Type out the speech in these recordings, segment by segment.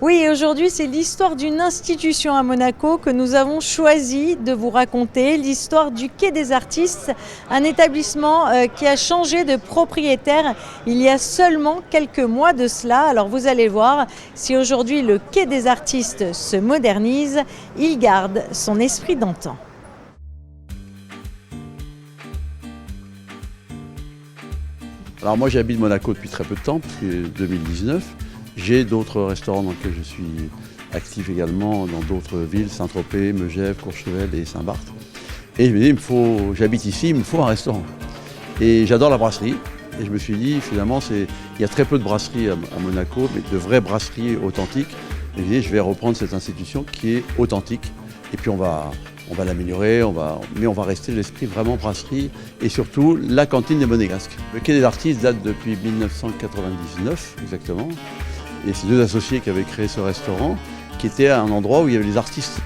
Oui, et aujourd'hui, c'est l'histoire d'une institution à Monaco que nous avons choisi de vous raconter, l'histoire du Quai des Artistes, un établissement qui a changé de propriétaire il y a seulement quelques mois de cela. Alors vous allez voir, si aujourd'hui le Quai des Artistes se modernise, il garde son esprit d'antan. Alors moi j'habite Monaco depuis très peu de temps, depuis 2019. J'ai d'autres restaurants dans lesquels je suis actif également, dans d'autres villes, Saint-Tropez, Megève, Courchevel et Saint-Barth. Et je me dis, j'habite ici, il me faut un restaurant. Et j'adore la brasserie. Et je me suis dit, finalement, il y a très peu de brasseries à Monaco, mais de vraies brasseries authentiques. Et je me dis, je vais reprendre cette institution qui est authentique. Et puis on va l'améliorer, mais on va rester l'esprit vraiment brasserie et surtout la cantine des Monégasques. Le Quai des Artistes date depuis 1999 exactement. Et c'est deux associés qui avaient créé ce restaurant, qui était à un endroit où il y avait des artistes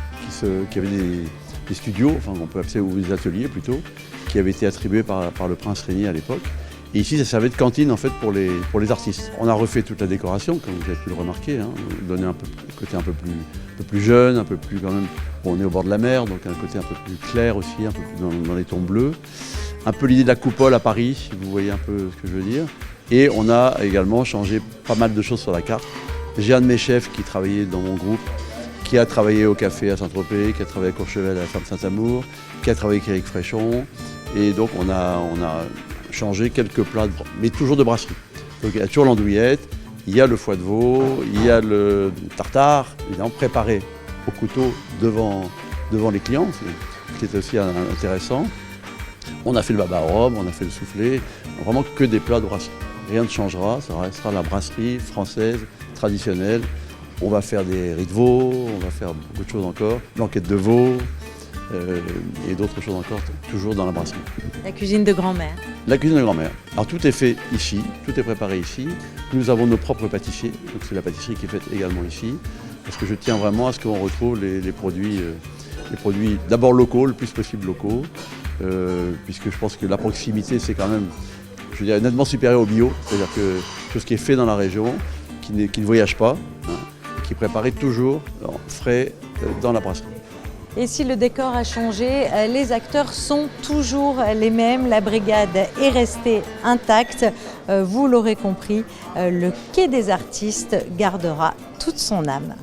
qui avaient des studios, enfin on peut appeler ça, ou des ateliers plutôt, qui avaient été attribués par le prince Régnier à l'époque. Et ici, ça servait de cantine en fait pour les artistes. On a refait toute la décoration, comme vous avez pu le remarquer, donner un côté un peu plus jeune, un peu plus quand même. Bon, on est au bord de la mer, donc un côté un peu plus clair aussi, un peu plus dans les tons bleus. Un peu l'idée de la coupole à Paris, si vous voyez un peu ce que je veux dire. Et on a également changé pas mal de choses sur la carte. J'ai un de mes chefs qui travaillait dans mon groupe, qui a travaillé au café à Saint-Tropez, qui a travaillé à Courchevel à la ferme Saint-Amour, qui a travaillé avec Éric Fréchon. Et donc on a changé quelques plats, mais toujours de brasserie. Donc il y a toujours l'andouillette, il y a le foie de veau, il y a le tartare, évidemment préparé au couteau devant les clients, ce qui est aussi intéressant. On a fait le baba rhum, on a fait le soufflé, vraiment que des plats de brasserie. Rien ne changera, ça restera la brasserie française, traditionnelle. On va faire des riz de veau, on va faire beaucoup de choses encore, blanquette de veau et d'autres choses encore, toujours dans la brasserie. La cuisine de grand-mère. La cuisine de grand-mère. Alors tout est fait ici, tout est préparé ici. Nous avons nos propres pâtissiers, donc c'est la pâtisserie qui est faite également ici, parce que je tiens vraiment à ce qu'on retrouve les produits d'abord locaux, le plus possible locaux, puisque je pense que la proximité c'est quand même, je dirais, nettement supérieur au bio, c'est-à-dire que tout ce qui est fait dans la région, qui ne voyage pas, qui est préparé toujours frais dans la brasserie. Et si le décor a changé, les acteurs sont toujours les mêmes, la brigade est restée intacte. Vous l'aurez compris, le Quai des Artistes gardera toute son âme.